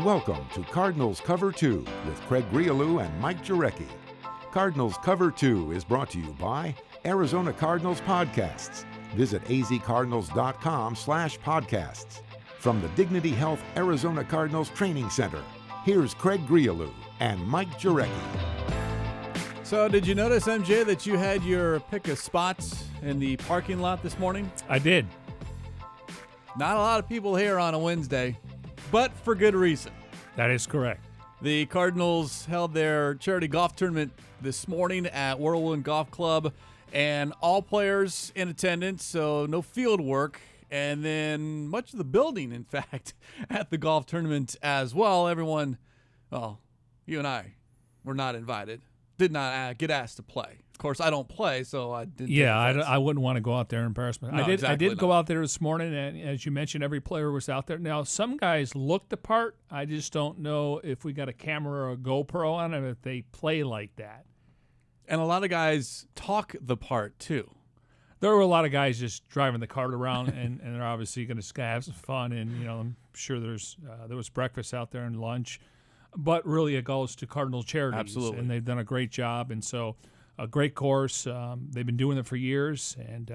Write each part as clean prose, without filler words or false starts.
Welcome to Cardinals Cover 2 with Craig Grialou and Mike Jurecki. Cardinals Cover 2 is brought to you by Arizona Cardinals Podcasts. Visit azcardinals.com/podcasts. From the Dignity Health Arizona Cardinals Training Center, here's Craig Grialou and Mike Jurecki. So did you notice, MJ, that you had your pick of spots in the parking lot this morning? I did. Not a lot of people here on a Wednesday, but for good reason. That is correct. The Cardinals held their charity golf tournament this morning at Whirlwind Golf Club, and all players in attendance, so no field work. And then much of the building, in fact, at the golf tournament as well. Everyone, well, you and I were not invited. Did not get asked to play. Of course, I don't play, so I didn't. Yeah, I wouldn't want to go out there and embarrass myself. No, I did go out there this morning, and as you mentioned, every player was out there. Now, some guys look the part. I just don't know if we got a camera or a GoPro on them, if they play like that. And a lot of guys talk the part, too. There were a lot of guys just driving the cart around, and they're obviously going to have some fun. And, you know, I'm sure there was breakfast out there and lunch. But really, it goes to Cardinal Charities. Absolutely. And they've done a great job. And so a great course. They've been doing it for years, and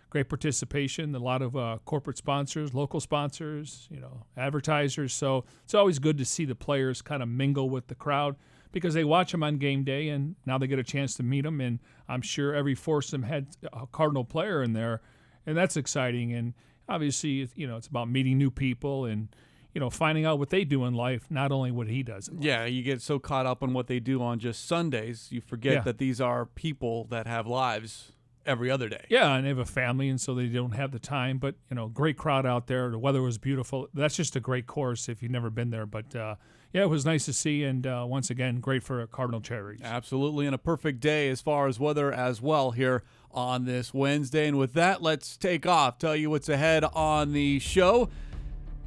great participation. A lot of corporate sponsors, local sponsors, you know, advertisers. So it's always good to see the players kind of mingle with the crowd because they watch them on game day, and now they get a chance to meet them. And I'm sure every foursome had a Cardinal player in there, and that's exciting. And obviously, you know, it's about meeting new people and, you know, finding out what they do in life, not only what he does in life. Yeah, you get so caught up on what they do on just Sundays, you forget that these are people that have lives every other day. Yeah, and they have a family, and so they don't have the time. But, you know, great crowd out there. The weather was beautiful. That's just a great course if you've never been there. But, yeah, it was nice to see, and once again, great for Cardinal Charities. Absolutely, and a perfect day as far as weather as well here on this Wednesday. And with that, let's take off. Tell you what's ahead on the show.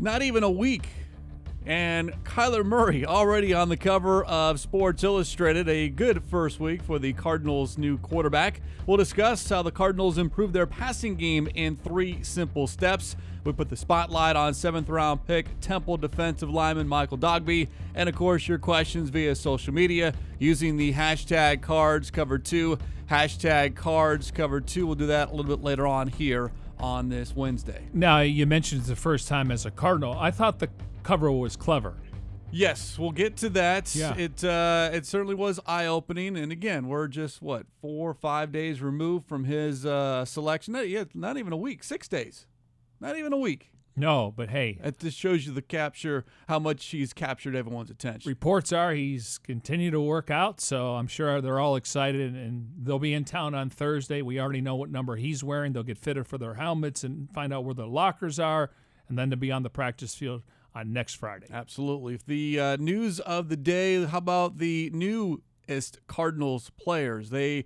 Not even a week, and Kyler Murray already on the cover of Sports Illustrated. A good first week for the Cardinals' new quarterback. We'll discuss how the Cardinals improved their passing game in 3 simple steps. We put the spotlight on 7th-round pick Temple defensive lineman Michael Dogbe, and of course your questions via social media using the hashtag CardsCover2. Hashtag CardsCover2. We'll do that a little bit later on here on this Wednesday. Now, you mentioned it's the first time as a Cardinal. I thought the cover was clever. Yes, we'll get to that. Yeah. It certainly was eye-opening, and again, we're just, 4 or 5 days removed from his selection. Not even a week, 6 days. Not even a week. No, but hey. It just shows you how much he's captured everyone's attention. Reports are he's continued to work out, so I'm sure they're all excited, and they'll be in town on Thursday. We already know what number he's wearing. They'll get fitted for their helmets and find out where their lockers are, and then to be on the practice field on next Friday. Absolutely. The news of the day, how about the newest Cardinals players? The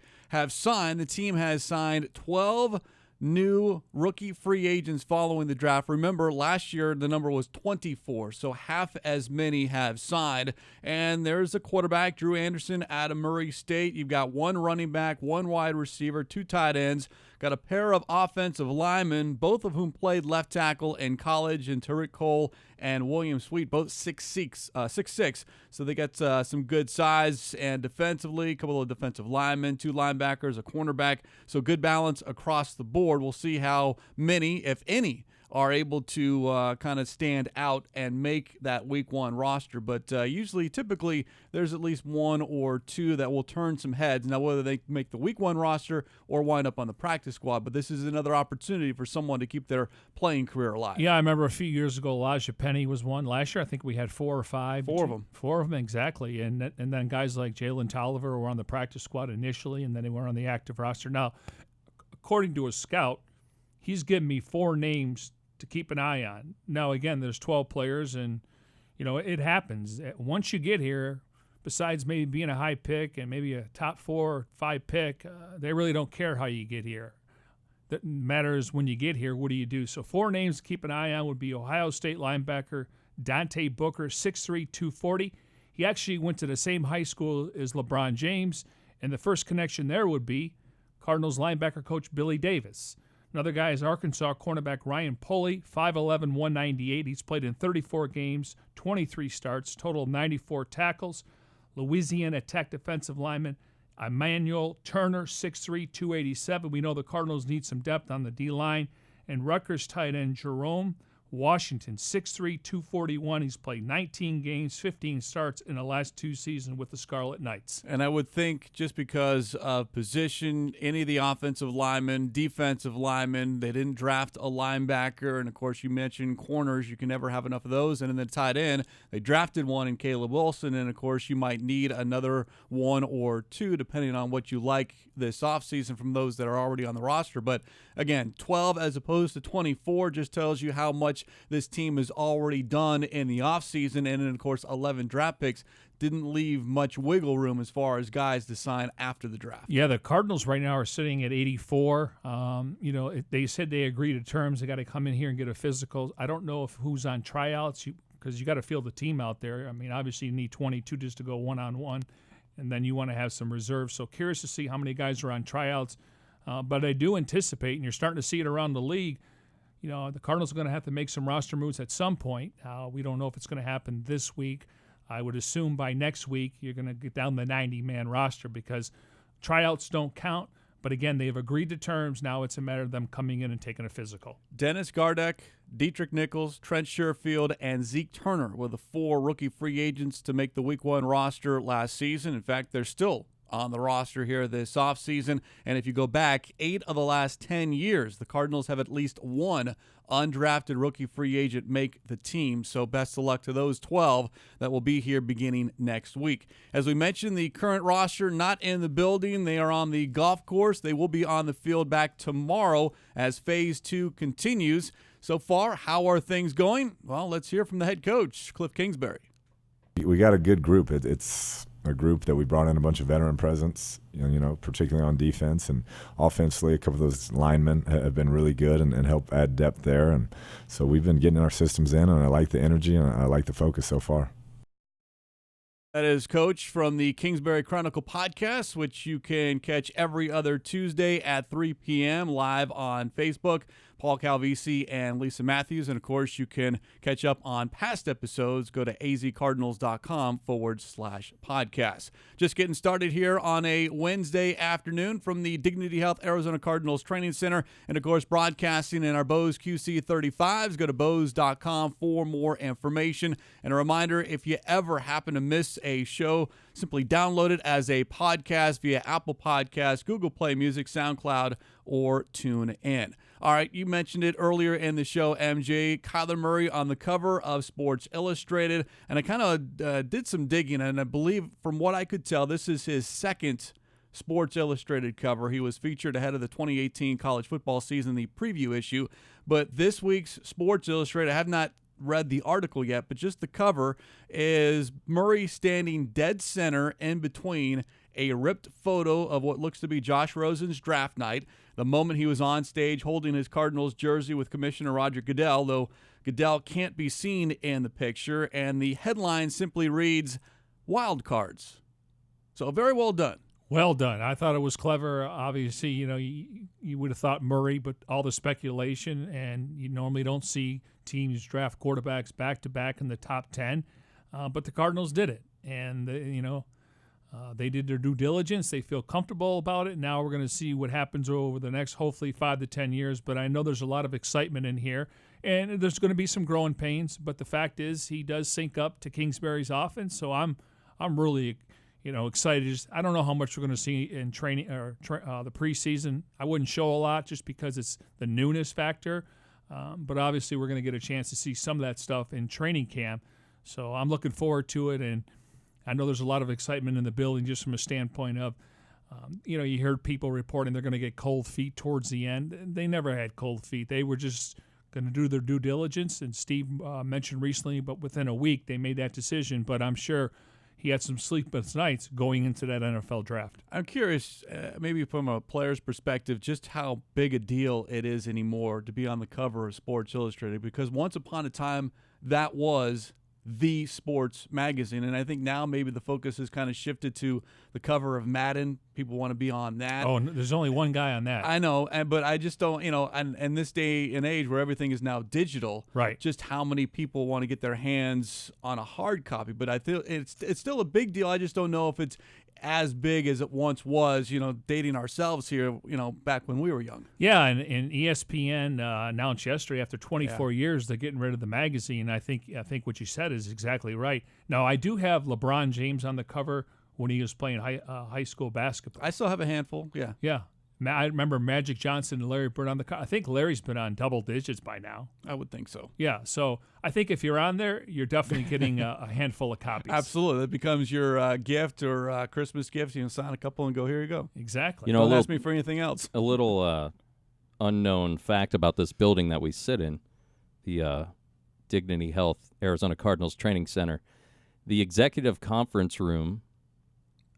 team has signed 12 new rookie free agents following the draft. Remember, last year the number was 24, so half as many have signed. And there's a quarterback, Drew Anderson, out of Murray State. You've got 1 running back, 1 wide receiver, 2 tight ends. Got a pair of offensive linemen, both of whom played left tackle in college, and Tariq Cole and William Sweet, both 6'6". So they got some good size. And defensively, a couple of defensive linemen, 2 linebackers, a cornerback. So good balance across the board. We'll see how many, if any, are able to kind of stand out and make that week 1 roster. But typically, there's at least 1 or 2 that will turn some heads. Now, whether they make the week 1 roster or wind up on the practice squad, but this is another opportunity for someone to keep their playing career alive. Yeah, I remember a few years ago, Elijah Penny was one. Last year, I think we had 4 or 5. 4 of them. 4 of them, exactly. And then guys like Jalen Tolliver were on the practice squad initially, and then they were on the active roster. Now, according to a scout, he's given me 4 names to keep an eye on. Now, again, there's 12 players, and, you know, it happens. Once you get here, besides maybe being a high pick and maybe a top 4 or 5 pick, they really don't care how you get here. That matters when you get here, what do you do? So 4 names to keep an eye on would be Ohio State linebacker Dante Booker, 6'3", 240. He actually went to the same high school as LeBron James, and the first connection there would be Cardinals linebacker coach Billy Davis. Another guy is Arkansas cornerback Ryan Pulley, 5'11", 198. He's played in 34 games, 23 starts, total of 94 tackles. Louisiana Tech defensive lineman Emmanuel Turner, 6'3", 287. We know the Cardinals need some depth on the D-line. And Rutgers tight end Jerome Washington, 6'3", 241. He's played 19 games, 15 starts in the last 2 seasons with the Scarlet Knights. And I would think just because of position, any of the offensive linemen, defensive linemen, they didn't draft a linebacker. And, of course, you mentioned corners. You can never have enough of those. And in the tight end, they drafted one in Caleb Wilson. And, of course, you might need another 1 or 2, depending on what you like this offseason from those that are already on the roster. But, again, 12 as opposed to 24 just tells you how much this team has already done in the offseason. And then, of course, 11 draft picks didn't leave much wiggle room as far as guys to sign after the draft. Yeah, the Cardinals right now are sitting at 84. They said they agreed to terms. They got to come in here and get a physical. I don't know who's on tryouts because you got to field the team out there. I mean, obviously you need 22 just to go one-on-one, and then you want to have some reserves. So curious to see how many guys are on tryouts. But I do anticipate, and you're starting to see it around the league, the Cardinals are going to have to make some roster moves at some point. We don't know if it's going to happen this week. I would assume by next week you're going to get down the 90-man roster because tryouts don't count. But, again, they've agreed to terms. Now it's a matter of them coming in and taking a physical. Dennis Gardeck, Dietrich Nichols, Trent Sherfield, and Zeke Turner were the 4 rookie free agents to make the Week 1 roster last season. In fact, they're still on the roster here this offseason. And if you go back 8 of the last 10 years, the Cardinals have at least one undrafted rookie free agent make the team. So best of luck to those 12 that will be here beginning next week. As we mentioned, the current roster not in the building. They are on the golf course. They will be on the field back tomorrow as Phase 2 continues. So far, how are things going? Well, let's hear from the head coach, Cliff Kingsbury. We got a good group. It's a group that we brought in a bunch of veteran presence, particularly on defense, and offensively a couple of those linemen have been really good and help add depth there. And so we've been getting our systems in, and I like the energy and I like the focus so far. That is Coach from the Kingsbury Chronicle podcast, which you can catch every other Tuesday at 3 p.m. live on Facebook. Paul Calvisi and Lisa Matthews. And, of course, you can catch up on past episodes. Go to azcardinals.com/podcast. Just getting started here on a Wednesday afternoon from the Dignity Health Arizona Cardinals Training Center. And, of course, broadcasting in our Bose QC35s. Go to bose.com for more information. And a reminder, if you ever happen to miss a show, simply download it as a podcast via Apple Podcasts, Google Play Music, SoundCloud, or TuneIn. All right, you mentioned it earlier in the show, MJ. Kyler Murray on the cover of Sports Illustrated. And I kind of did some digging, and I believe from what I could tell, this is his second Sports Illustrated cover. He was featured ahead of the 2018 college football season, the preview issue. But this week's Sports Illustrated, I have not read the article yet, but just the cover is Murray standing dead center in between a ripped photo of what looks to be Josh Rosen's draft night, the moment he was on stage holding his Cardinals jersey with Commissioner Roger Goodell, though Goodell can't be seen in the picture, and the headline simply reads, "Wild Cards." So very well done. Well done. I thought it was clever. Obviously, you would have thought Murray, but all the speculation, and you normally don't see teams draft quarterbacks back-to-back in the top 10, but the Cardinals did it, and they did their due diligence. They feel comfortable about it. Now we're going to see what happens over the next, hopefully, 5 to 10 years. But I know there's a lot of excitement in here, and there's going to be some growing pains. But the fact is, he does sync up to Kingsbury's offense. So I'm really, excited. I don't know how much we're going to see in training or the preseason. I wouldn't show a lot just because it's the newness factor. But obviously, we're going to get a chance to see some of that stuff in training camp. So I'm looking forward to it, and I know there's a lot of excitement in the building just from a standpoint of, you heard people reporting they're going to get cold feet towards the end. They never had cold feet. They were just going to do their due diligence, and Steve mentioned recently, but within a week they made that decision. But I'm sure he had some sleepless nights going into that NFL draft. I'm curious, maybe from a player's perspective, just how big a deal it is anymore to be on the cover of Sports Illustrated, because once upon a time that was the sports magazine. And I think now maybe the focus has kind of shifted to the cover of Madden. People want to be on that. Oh, there's only one guy on that. I know, but I just don't, and this day and age where everything is now digital, Right. just how many people want to get their hands on a hard copy. But I feel it's still a big deal. I just don't know if it's as big as it once was, dating ourselves here, back when we were young. Yeah, and ESPN announced yesterday after 24 years they're getting rid of the magazine. I think what you said is exactly right. Now, I do have LeBron James on the cover when he was playing high school basketball. I still have a handful, yeah. Yeah. I remember Magic Johnson and Larry Bird on the cover. I think Larry's been on double digits by now. I would think so. Yeah, so I think if you're on there, you're definitely getting a handful of copies. Absolutely. That becomes your gift or Christmas gift. You can sign a couple and go, here you go. Exactly. Don't ask me for anything else. A little unknown fact about this building that we sit in, the Dignity Health Arizona Cardinals Training Center. The executive conference room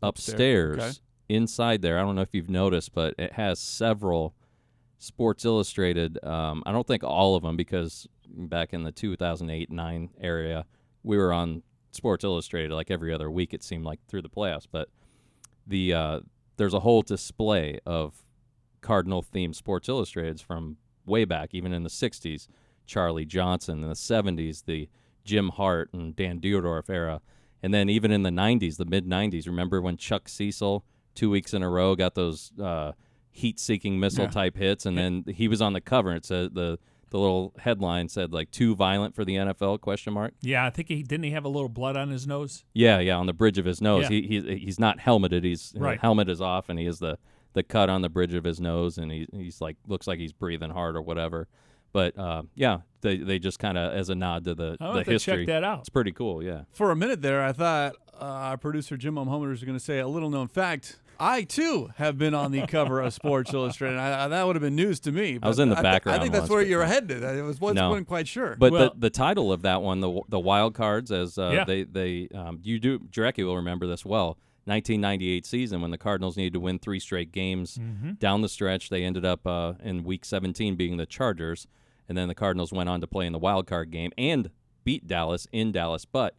upstairs. Okay. Inside there, I don't know if you've noticed, but it has several Sports Illustrated. I don't think all of them, because back in the 2008-9 area, we were on Sports Illustrated like every other week, it seemed like, through the playoffs. But there's a whole display of Cardinal-themed Sports Illustrateds from way back, even in the 60s. Charlie Johnson, in the 70s, the Jim Hart and Dan Dierdorf era. And then even in the 90s, the mid-90s, remember when Chuck Cecil 2 weeks in a row got those heat-seeking missile-type hits, and then he was on the cover, and it said the little headline said, like, too violent for the NFL, question mark? Yeah, I think didn't he have a little blood on his nose? Yeah, on the bridge of his nose. Yeah. He's not helmeted. His Right. helmet is off, and he has the cut on the bridge of his nose, and he's like, looks like he's breathing hard or whatever. But, they just kind of, as a nod to the I'll have to history. check that out. It's pretty cool, yeah. For a minute there, I thought our producer Jim Homer was going to say a little-known fact. I, too, have been on the cover of Sports Illustrated. That would have been news to me. I was in the background I think that's once, where but- you're headed. I wasn't quite sure. But Well- the title of that one, the wild cards, as Yeah. Jurecki will remember this well. 1998 season when the Cardinals needed to win 3 straight games down the stretch. They ended up in Week 17 beating the Chargers, and then the Cardinals went on to play in the wild card game and beat Dallas in Dallas. But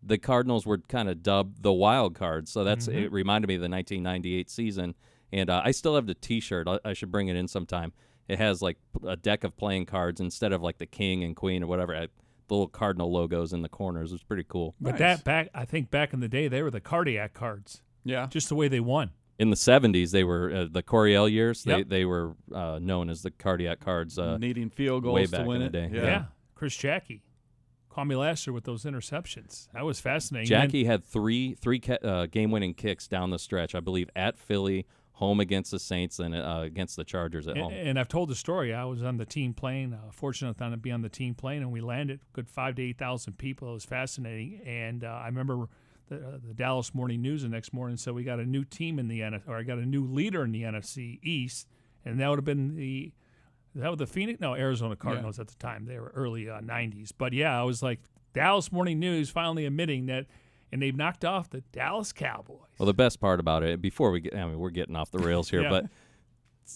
the Cardinals were kind of dubbed the wild cards, so it reminded me of the 1998 season. And I still have the T-shirt. I should bring it in sometime. It has like a deck of playing cards instead of like the king and queen or whatever. The little Cardinal logos in the corners. It was pretty cool. But Nice. I think back in the day, they were the cardiac cards. Yeah. Just the way they won. In the 70s, they were the Coryell years. Yep. They were known as the cardiac cards. Needing field goals way to back win in the it. day. Yeah. Chris Jackie. Call me last year with those interceptions. That was fascinating. Jackie had three game-winning kicks down the stretch, I believe, at Philly, home against the Saints, and against the Chargers at home. And I've told the story. I was on the team plane, fortunate enough to be on the team plane, and we landed good 5,000 to 8,000 people. It was fascinating. And I remember the Dallas Morning News the next morning said we got a new team in the I got a new leader in the NFC East, and that would have been the Phoenix? No, Arizona Cardinals at the time. They were early 90s. But, yeah, I was like, Dallas Morning News finally admitting that, and they've knocked off the Dallas Cowboys. Well, the best part about it, before we're getting off the rails here, Yeah. but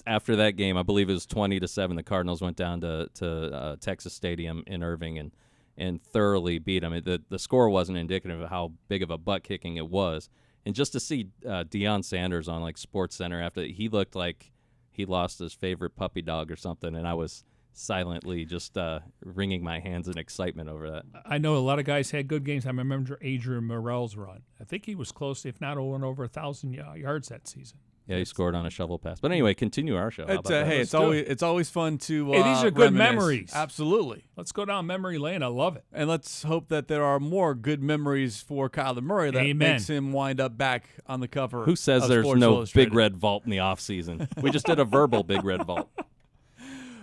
after that game, I believe it was 20-7, the Cardinals went down to Texas Stadium in Irving and thoroughly beat them. The score wasn't indicative of how big of a butt kicking it was. And just to see Deion Sanders on like Sports Center after, he looked like he lost his favorite puppy dog or something, and I was silently just wringing my hands in excitement over that. I know a lot of guys had good games. I remember Adrian Morrell's run. I think he was close, if not over 1,000 yards that season. Yeah, he scored on a shovel pass. But anyway, continue our show. How about that? Hey, Let's it's always fun to Hey, these are good reminisce. memories. Absolutely. Let's go down memory lane. I love it. And let's hope that there are more good memories for Kyler Murray that Amen. makes him wind up back on the cover. Who says of there's Sports no Illustrated. big red vault in the offseason? We just did a verbal big red vault.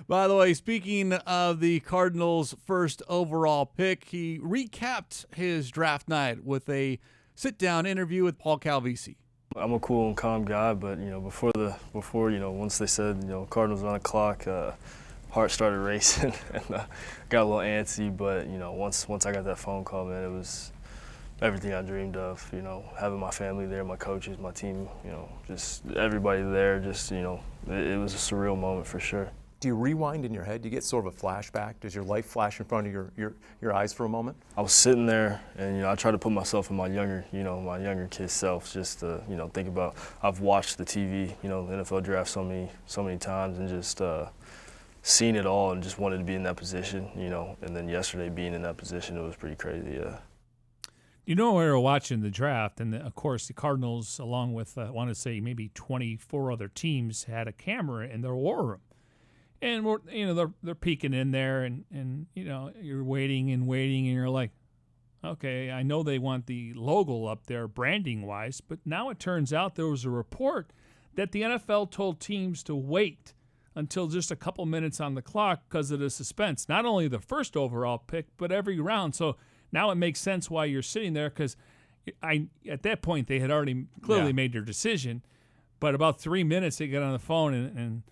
By the way, speaking of the Cardinals' first overall pick, he recapped his draft night with a sit-down interview with Paul Calvisi. I'm a cool and calm guy, but before once they said Cardinals on the clock, heart started racing and got a little antsy. But once I got that phone call, man, it was everything I dreamed of. Having my family there, my coaches, my team, just everybody there. Just it was a surreal moment for sure. Do you rewind in your head? Do you get sort of a flashback? Does your life flash in front of your eyes for a moment? I was sitting there, and I tried to put myself in my younger kid self, just to think about. I've watched the TV, the NFL draft so many times, and just seen it all, and just wanted to be in that position, And then yesterday, being in that position, it was pretty crazy. Yeah. We were watching the draft, and of course the Cardinals, along with I want to say maybe 24 other teams, had a camera in their war room. And they're peeking in there, and you're waiting, and you're like, okay, I know they want the logo up there branding wise, but now it turns out there was a report that the NFL told teams to wait until just a couple minutes on the clock because of the suspense. Not only the first overall pick, but every round. So now it makes sense why you're sitting there, because at that point they had already clearly made their decision. But about 3 minutes they get on the phone, and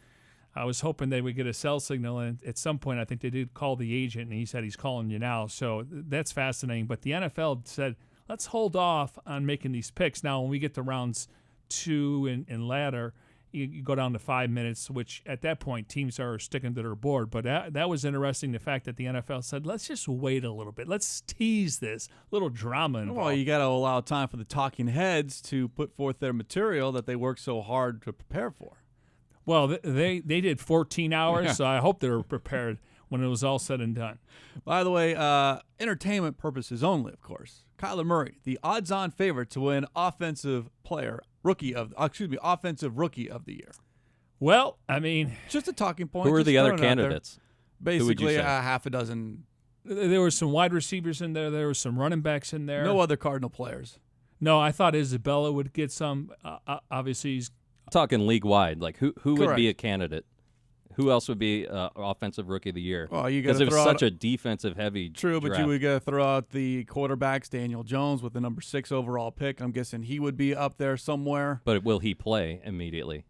I was hoping they would get a cell signal, and at some point I think they did call the agent, and he said he's calling you now. So that's fascinating. But the NFL said, let's hold off on making these picks. Now, when we get to rounds 2 and latter, you go down to 5 minutes, which at that point teams are sticking to their board. But that was interesting, the fact that the NFL said, let's just wait a little bit. Let's tease this little drama involved. Well, you got to allow time for the talking heads to put forth their material that they work so hard to prepare for. Well, they did 14 hours, so I hope they were prepared when it was all said and done. By the way, entertainment purposes only, of course. Kyler Murray, the odds-on favorite to win Offensive Rookie of the Year. Well, I mean, just a talking point. Who are the other candidates? Basically, half a dozen. There were some wide receivers in there. There were some running backs in there. No other Cardinal players. No, I thought Isabella would get some. Obviously, he's talking league-wide. Like, who would be a candidate? Who else would be Offensive Rookie of the Year? Well, you because it was such a defensive-heavy True, draft. but you would got to throw out the quarterbacks, Daniel Jones with the number 6 overall pick. I'm guessing he would be up there somewhere. But will he play immediately?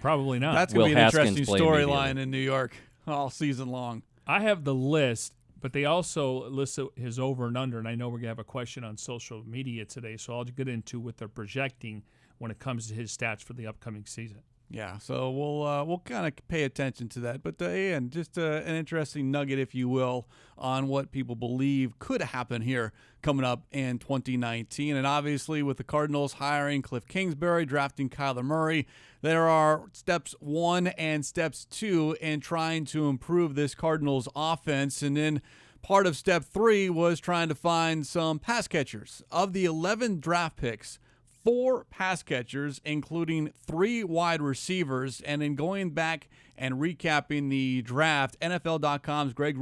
Probably not. That's going to be an interesting storyline in New York all season long. I have the list, but they also list his over and under, and I know we're going to have a question on social media today, so I'll get into what they're projecting when it comes to his stats for the upcoming season. Yeah, so we'll kind of pay attention to that. But, and just an interesting nugget, if you will, on what people believe could happen here coming up in 2019. And obviously with the Cardinals hiring Cliff Kingsbury, drafting Kyler Murray, there are steps 1 and steps 2 in trying to improve this Cardinals offense. And then part of step 3 was trying to find some pass catchers. Of the 11 draft picks, 4 pass catchers, including 3 wide receivers. And in going back and recapping the draft, NFL.com's Greg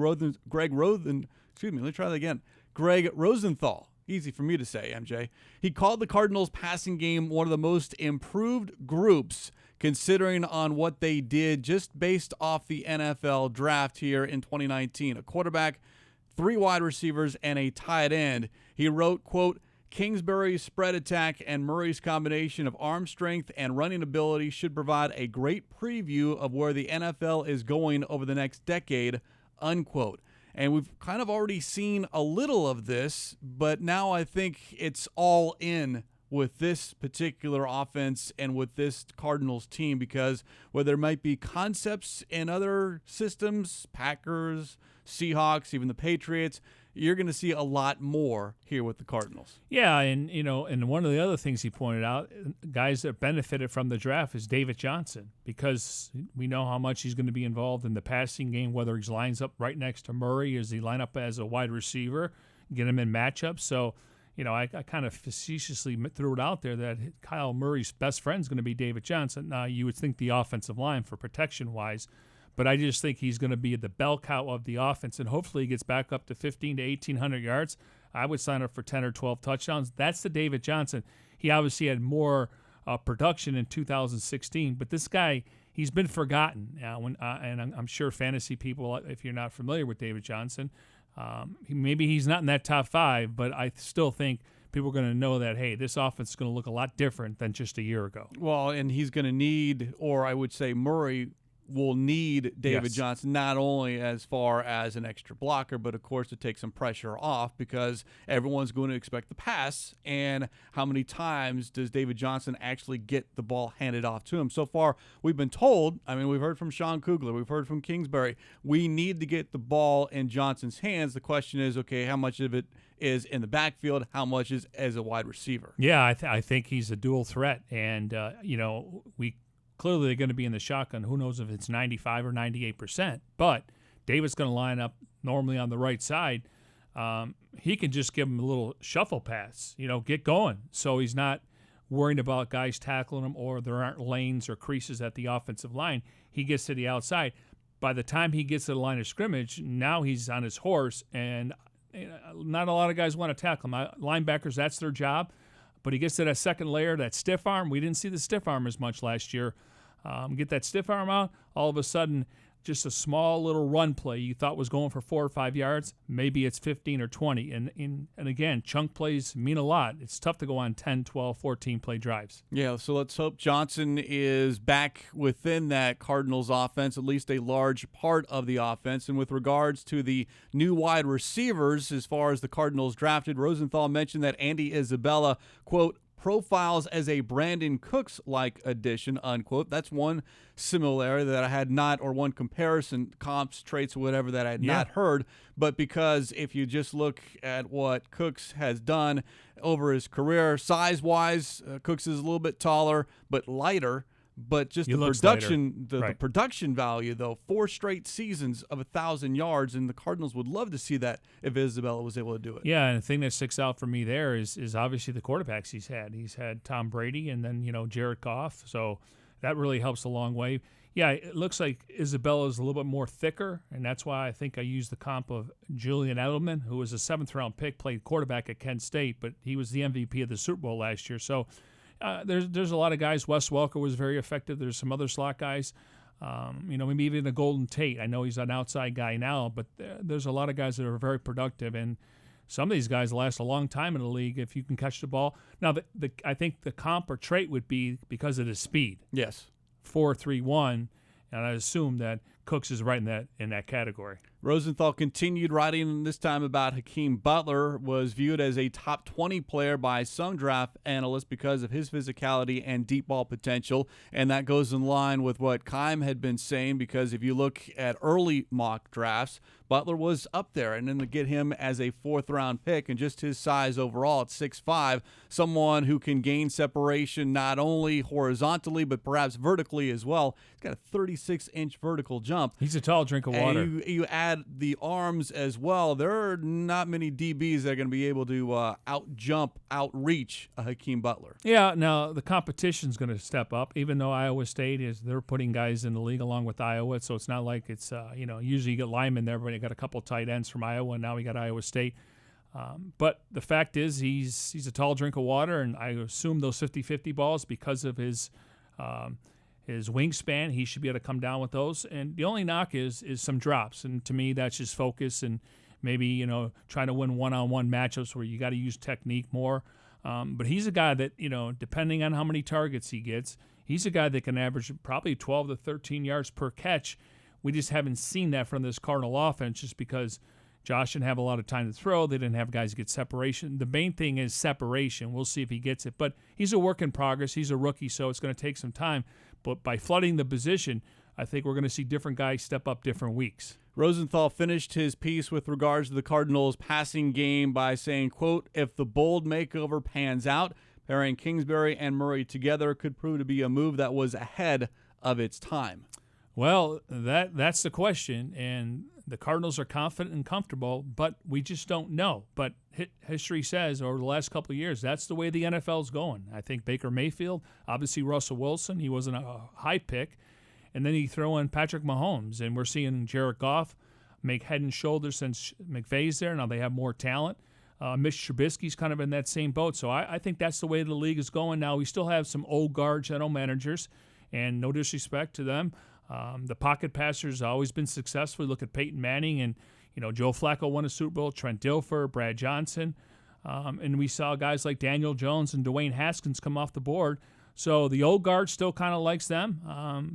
Rosenthal. Easy for me to say, MJ. He called the Cardinals passing game one of the most improved groups, considering on what they did just based off the NFL draft here in 2019. A quarterback, 3 wide receivers, and a tight end. He wrote, quote, Kingsbury's spread attack and Murray's combination of arm strength and running ability should provide a great preview of where the NFL is going over the next decade, unquote. And we've kind of already seen a little of this, but now I think it's all in with this particular offense and with this Cardinals team, because where there might be concepts in other systems, Packers, Seahawks, even the Patriots, you're going to see a lot more here with the Cardinals. Yeah, and and one of the other things he pointed out, guys that benefited from the draft, is David Johnson, because we know how much he's going to be involved in the passing game, whether he lines up right next to Murray, as he line up as a wide receiver, get him in matchups. So, I kind of facetiously threw it out there that Kyle Murray's best friend is going to be David Johnson. Now, you would think the offensive line for protection-wise, but I just think he's going to be the bell cow of the offense, and hopefully he gets back up to 1,500 to 1,800 yards. I would sign up for 10 or 12 touchdowns. That's the David Johnson. He obviously had more production in 2016, but this guy, he's been forgotten now. And I'm sure fantasy people, if you're not familiar with David Johnson, maybe he's not in that top 5, but I still think people are going to know that, hey, this offense is going to look a lot different than just a year ago. Well, and he's going to need, or I would say Murray will need David Yes. Johnson, not only as far as an extra blocker, but of course to take some pressure off, because everyone's going to expect the pass. And how many times does David Johnson actually get the ball handed off to him? So far, we've been told, I mean, we've heard from Sean Kugler, we've heard from Kingsbury, we need to get the ball in Johnson's hands. The question is, okay, how much of it is in the backfield? How much is as a wide receiver? Yeah, I think he's a dual threat. And, we clearly they're going to be in the shotgun. Who knows if it's 95 or 98%. But David's going to line up normally on the right side. He can just give him a little shuffle pass, get going. So he's not worrying about guys tackling him or there aren't lanes or creases at the offensive line. He gets to the outside. By the time he gets to the line of scrimmage, now he's on his horse, and not a lot of guys want to tackle him. Linebackers, that's their job. But he gets to that second layer, that stiff arm. We didn't see the stiff arm as much last year. Get that stiff arm out, all of a sudden, just a small little run play you thought was going for 4 or 5 yards, maybe it's 15 or 20. And again, chunk plays mean a lot. It's tough to go on 10, 12, 14-play drives. Yeah, so let's hope Johnson is back within that Cardinals offense, at least a large part of the offense. And with regards to the new wide receivers, as far as the Cardinals drafted, Rosenthal mentioned that Andy Isabella, quote, profiles as a Brandon Cooks-like addition, unquote. That's one similarity that I had not, or one comparison, comps, traits, or whatever that I had not heard. But because if you just look at what Cooks has done over his career, size-wise, Cooks is a little bit taller, but lighter. But just the production, the production value, though, 4 straight seasons of 1,000 yards, and the Cardinals would love to see that if Isabella was able to do it. Yeah, and the thing that sticks out for me there is obviously the quarterbacks he's had. He's had Tom Brady and then, Jared Goff, so that really helps a long way. Yeah, it looks like Isabella's a little bit more thicker, and that's why I think I used the comp of Julian Edelman, who was a 7th-round pick, played quarterback at Kent State, but he was the MVP of the Super Bowl last year, so there's a lot of guys. Wes Welker was very effective. There's some other slot guys. Maybe even a Golden Tate. I know he's an outside guy now, but there's a lot of guys that are very productive, and some of these guys last a long time in the league if you can catch the ball. Now, I think the comp or trait would be because of the speed. Yes. 4.31, and I assume that Cooks is right in that category. Rosenthal continued writing this time about Hakeem Butler, was viewed as a top 20 player by some draft analysts because of his physicality and deep ball potential, and that goes in line with what Keim had been saying, because if you look at early mock drafts, Butler was up there, and then to get him as a 4th-round pick and just his size overall at 6'5", someone who can gain separation not only horizontally but perhaps vertically as well. He's got a 36-inch vertical jump. He's a tall drink of water. And you add the arms as well. There are not many DBs that are going to be able to outreach a Hakeem Butler. Yeah, now the competition's going to step up, even though Iowa State they're putting guys in the league along with Iowa, so it's not like it's, usually you get linemen there, but you got a couple tight ends from Iowa, and now we got Iowa State. But the fact is he's a tall drink of water, and I assume those 50-50 balls, because of his wingspan, he should be able to come down with those. And the only knock is some drops, and to me that's just focus and maybe trying to win one-on-one matchups where you got to use technique more. But he's a guy that depending on how many targets he gets, he's a guy that can average probably 12 to 13 yards per catch. We just haven't seen that from this Cardinal offense, just because Josh didn't have a lot of time to throw. They didn't have guys get separation. The main thing is separation. We'll see if he gets it. But he's a work in progress. He's a rookie, so it's going to take some time. But by flooding the position, I think we're going to see different guys step up different weeks. Rosenthal finished his piece with regards to the Cardinals' passing game by saying, quote, if the bold makeover pans out, pairing Kingsbury and Murray together could prove to be a move that was ahead of its time. Well, that's the question, and the Cardinals are confident and comfortable, but we just don't know. But history says over the last couple of years, that's the way the NFL's going. I think Baker Mayfield, obviously Russell Wilson, he wasn't a high pick, and then you throw in Patrick Mahomes, and we're seeing Jared Goff make head and shoulders since McVay's there. Now they have more talent. Mitch Trubisky's kind of in that same boat, so I think that's the way the league is going. Now we still have some old guard general managers, and no disrespect to them. The pocket passers have always been successful. Look at Peyton Manning, and Joe Flacco won a Super Bowl, Trent Dilfer, Brad Johnson, and we saw guys like Daniel Jones and Dwayne Haskins come off the board. So the old guard still kind of likes them.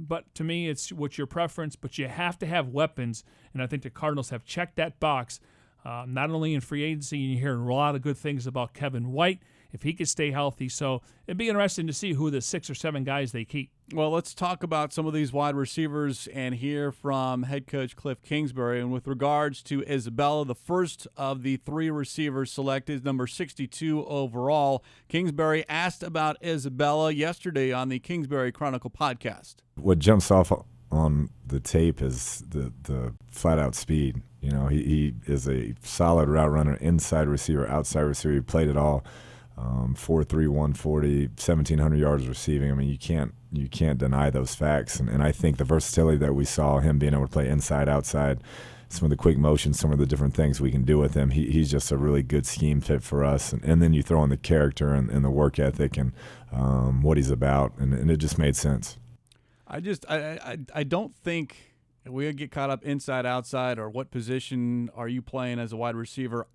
But to me, it's what's your preference. But you have to have weapons. And I think the Cardinals have checked that box, not only in free agency. You hear a lot of good things about Kevin White, if he could stay healthy. So it'd be interesting to see who the 6 or 7 guys they keep. Well, let's talk about some of these wide receivers and hear from head coach Cliff Kingsbury. And with regards to Isabella, the first of the 3 receivers selected, number 62 overall. Kingsbury asked about Isabella yesterday on the Kingsbury Chronicle podcast. What jumps off on the tape is the flat-out speed. You know, he is a solid route runner, inside receiver, outside receiver. He played it all. 4.3, 140, 1,700 yards receiving. I mean, you can't deny those facts. And I think the versatility that we saw, him being able to play inside, outside, some of the quick motions, some of the different things we can do with him, he's just a really good scheme fit for us. And then you throw in the character and the work ethic and what he's about, and it just made sense. I don't think we get caught up inside, outside, or what position are you playing as a wide receiver.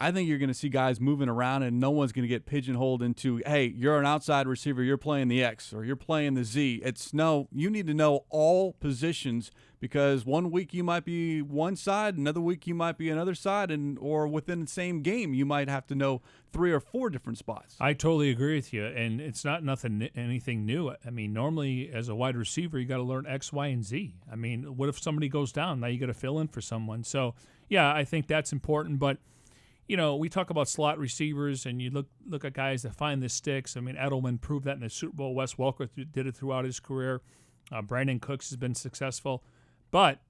I think you're going to see guys moving around, and no one's going to get pigeonholed into, hey, you're an outside receiver, you're playing the X, or you're playing the Z. You need to know all positions, because one week you might be one side, another week you might be another side, or within the same game you might have to know 3 or 4 different spots. I totally agree with you, and it's not anything new. I mean, normally as a wide receiver, you got to learn X, Y, and Z. I mean, what if somebody goes down? Now you got to fill in for someone. So, yeah, I think that's important, but you know, we talk about slot receivers, and you look at guys that find the sticks. I mean, Edelman proved that in the Super Bowl. Wes Welker did it throughout his career. Brandon Cooks has been successful. But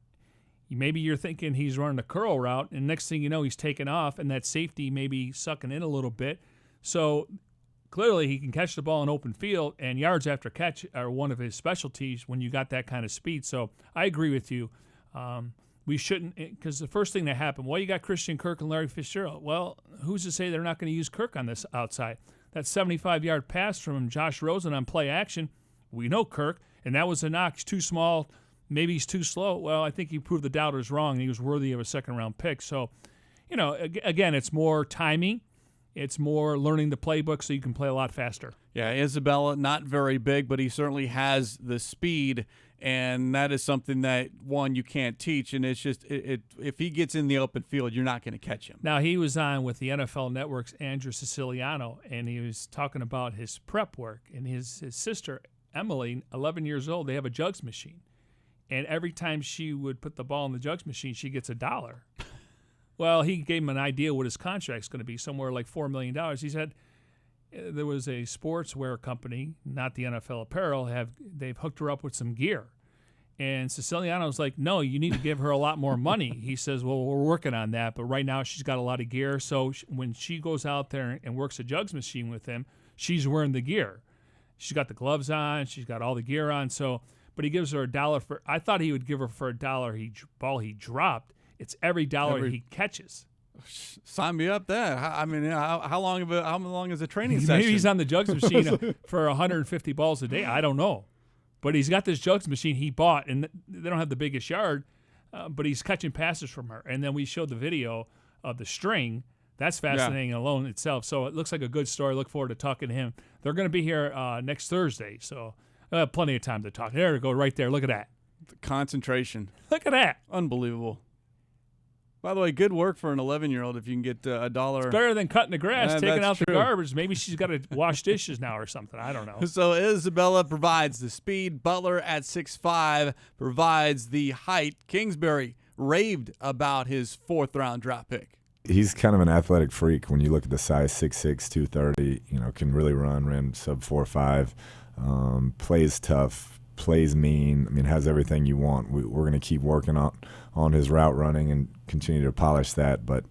maybe you're thinking he's running a curl route, and next thing you know, he's taking off, and that safety may be sucking in a little bit. So clearly he can catch the ball in open field, and yards after catch are one of his specialties when you got that kind of speed. So I agree with you. We shouldn't, because the first thing that happened, well, you got Christian Kirk and Larry Fitzgerald. Well, who's to say they're not going to use Kirk on this outside? That 75-yard pass from Josh Rosen on play action, we know Kirk, and that was a knock. He's too small. Maybe he's too slow. Well, I think he proved the doubters wrong, and he was worthy of a second-round pick. So, you know, again, it's more timing. It's more learning the playbook so you can play a lot faster. Yeah, Isabella, not very big, but he certainly has the speed, and that is something that, one, you can't teach, and it's just if he gets in the open field, you're not going to catch him. Now, he was on with the NFL Network's Andrew Siciliano, and he was talking about his prep work, and his sister, Emily, 11 years old, they have a jugs machine, and every time she would put the ball in the jugs machine, she gets $1. Well, he gave him an idea what his contract's going to be, somewhere like $4 million. He said there was a sportswear company, not the NFL apparel, they've hooked her up with some gear. And Siciliano's like, no, you need to give her a lot more money. He says, well, we're working on that, but right now she's got a lot of gear. So when she goes out there and works a jugs machine with him, she's wearing the gear. She's got the gloves on. She's got all the gear on. So, but he gives her $1 for. I thought he would give her for $1 ball he dropped. It's every dollar he catches. Sign me up there. I mean, how long is a training session? Maybe he's on the jugs machine for 150 balls a day. I don't know. But he's got this jugs machine he bought, and they don't have the biggest yard, but he's catching passes from her. And then we showed the video of the string. That's fascinating alone itself. So it looks like a good story. Look forward to talking to him. They're going to be here next Thursday, so plenty of time to talk. There we go, right there. Look at that. The concentration. Look at that. Unbelievable. By the way, good work for an 11-year-old if you can get $1. It's better than cutting the grass, taking out true. the garbage. Maybe she's got to wash dishes now or something. I don't know. So Isabella provides the speed. Butler at 6'5" provides the height. Kingsbury raved about his 4th-round draft pick. He's kind of an athletic freak. When you look at the size, 6'6", 230, can really ran sub 4.5, plays tough, plays mean. I mean, has everything you want. We're going to keep working on his route running and continue to polish that, but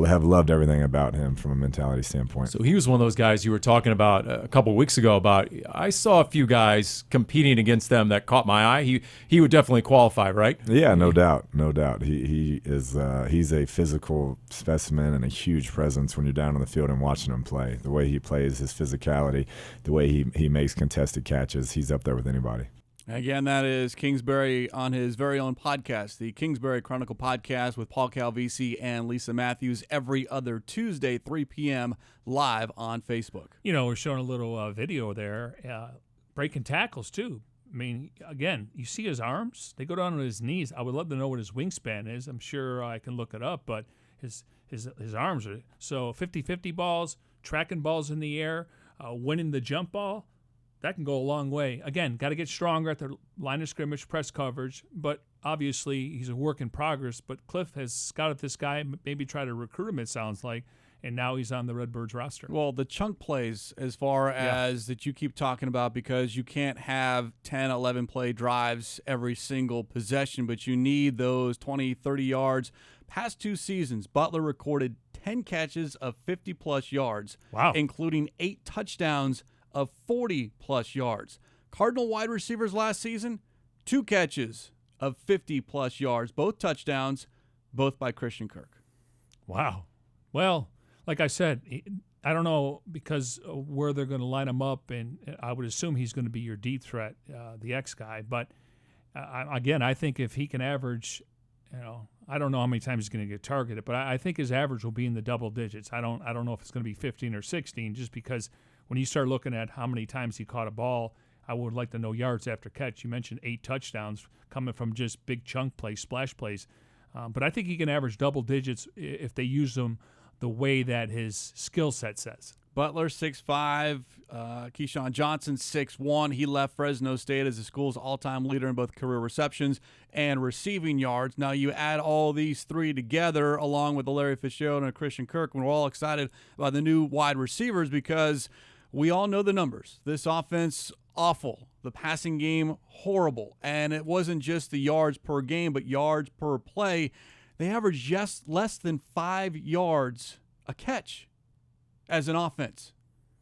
have loved everything about him from a mentality standpoint. So he was one of those guys you were talking about a couple of weeks ago about. I saw a few guys competing against them that caught my eye. He would definitely qualify, right? Yeah, no doubt. He's a physical specimen and a huge presence when you're down on the field and watching him play. The way he plays, his physicality, the way he makes contested catches, he's up there with anybody. Again, that is Kingsbury on his very own podcast, the Kingsbury Chronicle podcast with Paul Calvisi and Lisa Matthews every other Tuesday, 3 p.m. live on Facebook. You know, we're showing a little video there, breaking tackles too. I mean, again, you see his arms; they go down to his knees. I would love to know what his wingspan is. I'm sure I can look it up, but his arms are so 50-50 balls, tracking balls in the air, winning the jump ball. That can go a long way. Again, got to get stronger at the line of scrimmage, press coverage, but obviously he's a work in progress. But Cliff has scouted this guy, maybe try to recruit him, it sounds like, and now he's on the Redbirds roster. Well, the chunk plays as far as that you keep talking about, because you can't have 10, 11 play drives every single possession, but you need those 20, 30 yards. Past 2 seasons, Butler recorded 10 catches of 50-plus yards, including 8 touchdowns of 40-plus yards. Cardinal wide receivers last season, 2 catches of 50-plus yards, both touchdowns, both by Christian Kirk. Wow. Well, like I said, I don't know because where they're going to line him up, and I would assume he's going to be your deep threat, the X guy. But, again, I think if he can average, I don't know how many times he's going to get targeted, but I think his average will be in the double digits. I don't know if it's going to be 15 or 16, just because when you start looking at how many times he caught a ball, I would like to know yards after catch. You mentioned 8 touchdowns coming from just big chunk plays, splash plays. But I think he can average double digits if they use him the way that his skill set says. Butler 6'5", Keyshawn Johnson 6'1". He left Fresno State as the school's all-time leader in both career receptions and receiving yards. Now you add all these 3 together, along with Larry Fitzgerald and Christian Kirk, and we're all excited about the new wide receivers because we all know the numbers. This offense, awful. The passing game, horrible. And it wasn't just the yards per game, but yards per play. They averaged just less than 5 yards a catch as an offense.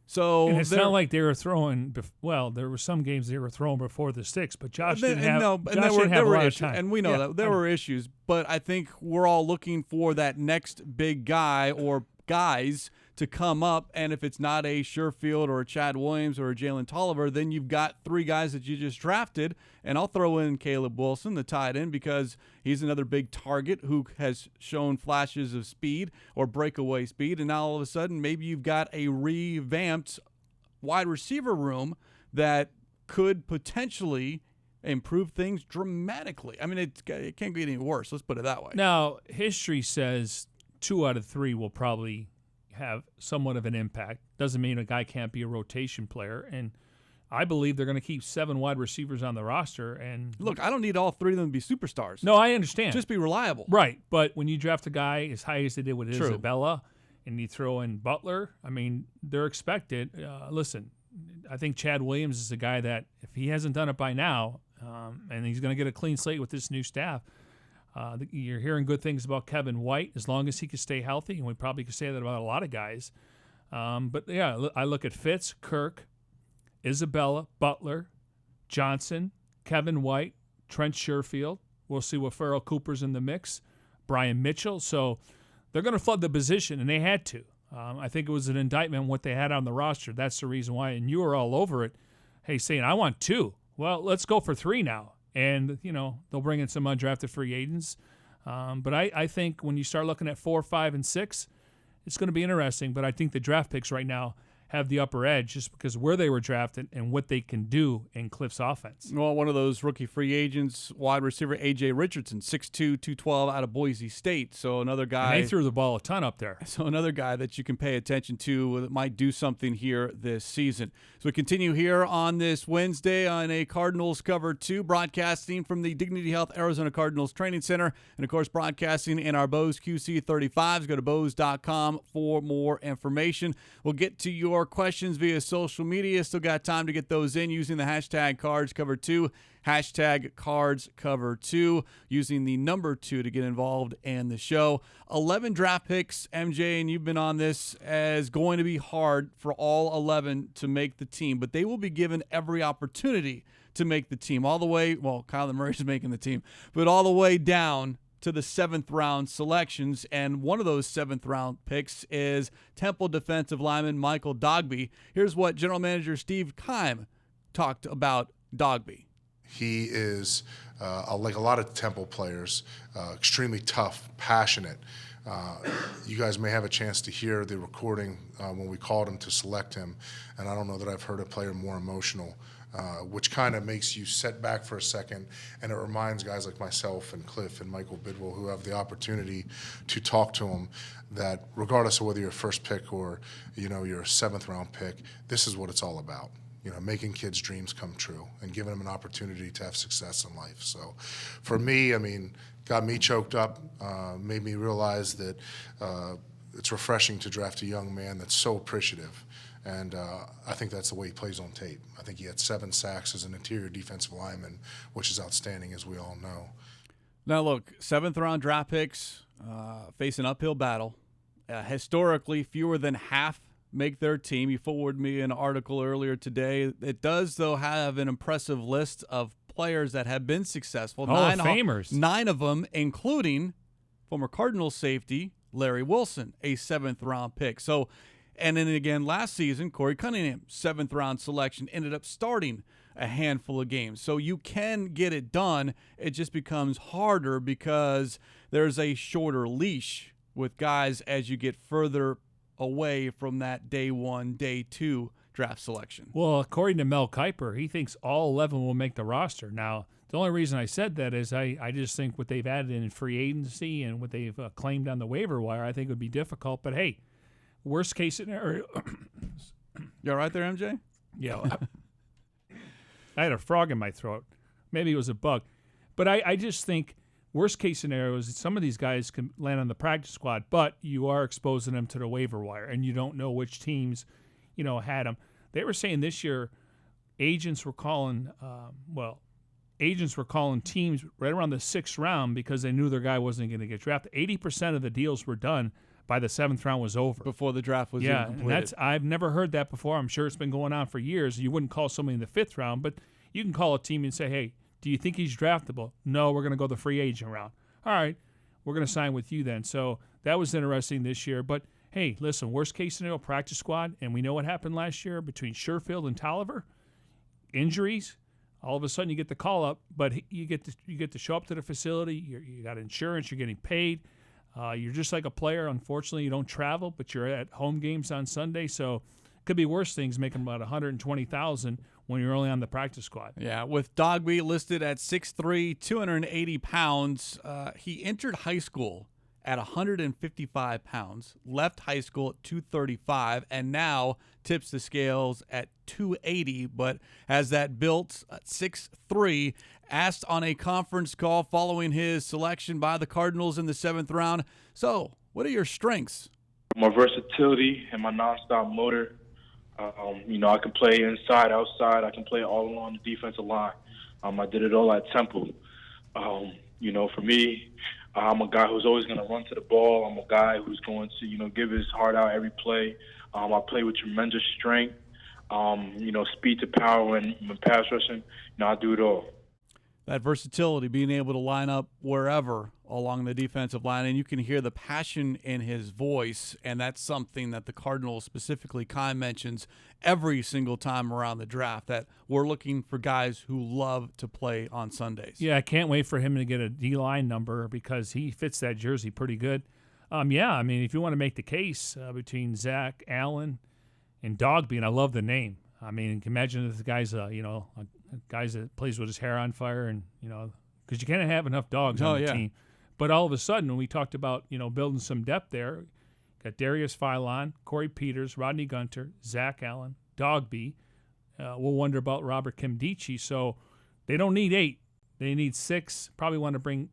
So and it's not like they were throwing. Well, there were some games they were throwing before the sticks, but Josh didn't have. There were issues, time. And we know that there were issues. But I think we're all looking for that next big guy or guys to come up, and if it's not a Sherfield or a Chad Williams or a Jalen Tolliver, then you've got 3 guys that you just drafted, and I'll throw in Caleb Wilson, the tight end, because he's another big target who has shown flashes of speed or breakaway speed, and now all of a sudden maybe you've got a revamped wide receiver room that could potentially improve things dramatically. I mean, it can't get any worse, let's put it that way. Now, history says 2 out of 3 will probably have somewhat of an impact. Doesn't mean a guy can't be a rotation player. And I believe they're going to keep 7 wide receivers on the roster. And look, I don't need all 3 of them to be superstars. No, I understand. Just be reliable. Right. But when you draft a guy as high as they did with Isabella and you throw in Butler, I mean, they're expected. Listen, I think Chad Williams is a guy that if he hasn't done it by now, and he's going to get a clean slate with this new staff, you're hearing good things about Kevin White as long as he can stay healthy, and we probably could say that about a lot of guys. But, yeah, I look at Fitz, Kirk, Isabella, Butler, Johnson, Kevin White, Trent Sherfield. We'll see what Farrell Cooper's in the mix, Brian Mitchell. So they're going to flood the position, and they had to. I think it was an indictment on what they had on the roster. That's the reason why. And you were all over it, saying, I want 2. Well, let's go for 3 now. And, they'll bring in some undrafted free agents. But I think when you start looking at 4, 5, and 6, it's going to be interesting. But I think the draft picks right now have the upper edge just because where they were drafted and what they can do in Cliff's offense. Well, one of those rookie free agents, wide receiver A.J. Richardson, 6'2", 212 out of Boise State. So another guy. And they threw the ball a ton up there. So another guy that you can pay attention to that might do something here this season. So we continue here on this Wednesday on a Cardinals Cover 2, broadcasting from the Dignity Health Arizona Cardinals Training Center. And, of course, broadcasting in our Bose QC35s. Go to Bose.com for more information. We'll get to your questions via social media. Still got time to get those in using the hashtag CardsCover2, hashtag CardsCover2, using the number 2 to get involved in the show. 11 draft picks, MJ, and you've been on this, as going to be hard for all 11 to make the team, but they will be given every opportunity to make the team all the way. Well, Kyler Murray's making the team, but all the way down to the 7th round selections, and one of those 7th round picks is Temple defensive lineman Michael Dogbe. Here's what General Manager Steve Keim talked about Dogbe. He is, like a lot of Temple players, extremely tough, passionate. You guys may have a chance to hear the recording when we called him to select him, and I don't know that I've heard a player more emotional, which kind of makes you set back for a second, and it reminds guys like myself and Cliff and Michael Bidwell, who have the opportunity to talk to him, that regardless of whether you're a first pick or you're a 7th round pick, this is what it's all about. Making kids' dreams come true and giving them an opportunity to have success in life. So for me, got me choked up, made me realize that it's refreshing to draft a young man that's so appreciative. And I think that's the way he plays on tape. I think he had 7 sacks as an interior defensive lineman, which is outstanding, as we all know. Now, look, 7th-round draft picks face an uphill battle. Historically, fewer than half make their team. You forwarded me an article earlier today. It does, though, have an impressive list of players that have been successful. Hall of Famers. 9 of them, including former Cardinals safety Larry Wilson, a 7th-round pick. So, and then again, last season, Corey Cunningham, 7th-round selection, ended up starting a handful of games. So you can get it done. It just becomes harder because there's a shorter leash with guys as you get further away from that day 1, day 2 draft selection. Well, according to Mel Kiper, he thinks all 11 will make the roster. Now, the only reason I said that is I just think what they've added in free agency and what they've claimed on the waiver wire, I think would be difficult. But, hey, worst case scenario. You all right there, MJ? Yeah. I had a frog in my throat. Maybe it was a bug. But I just think worst case scenario is that some of these guys can land on the practice squad, but you are exposing them to the waiver wire, and you don't know which teams, had them. They were saying this year agents were calling teams right around the 6th round because they knew their guy wasn't going to get drafted. 80% of the deals were done by the 7th round was over. Before the draft was even completed. And I've never heard that before. I'm sure it's been going on for years. You wouldn't call somebody in the 5th round, but you can call a team and say, hey, do you think he's draftable? No, we're going to go the free agent route. All right, we're going to sign with you then. So that was interesting this year. But, hey, listen, worst case scenario, practice squad, and we know what happened last year between Sherfield and Tolliver, injuries. All of a sudden you get the call up, but you get to show up to the facility. You got insurance. You're getting paid. You're just like a player. Unfortunately, you don't travel, but you're at home games on Sunday. So it could be worse things, making about $120,000 when you're only on the practice squad. Yeah, with Dogbe listed at 6'3", 280 pounds, he entered high school at 155 pounds, left high school at 235, and now tips the scales at 280, but has that built at 6'3", asked on a conference call following his selection by the Cardinals in the 7th round. So, what are your strengths? My versatility and my nonstop motor. I can play inside, outside. I can play all along the defensive line. I did it all at Temple. For me, I'm a guy who's always going to run to the ball. I'm a guy who's going to, give his heart out every play. I play with tremendous strength, speed to power and pass rushing. I do it all. That versatility, being able to line up wherever along the defensive line, and you can hear the passion in his voice, and that's something that the Cardinals, specifically Kai, mentions every single time around the draft, that we're looking for guys who love to play on Sundays. Yeah, I can't wait for him to get a D-line number because he fits that jersey pretty good. If you want to make the case between Zach Allen and Dogbe, and I love the name. Imagine if the guy's guys that plays with his hair on fire, and because you can't have enough dogs on the team. But all of a sudden, when we talked about building some depth there, got Darius Philon, Corey Peters, Rodney Gunter, Zach Allen, Dogbe. We'll wonder about Robert Kimdichie. So they don't need 8; they need 6. Probably want to bring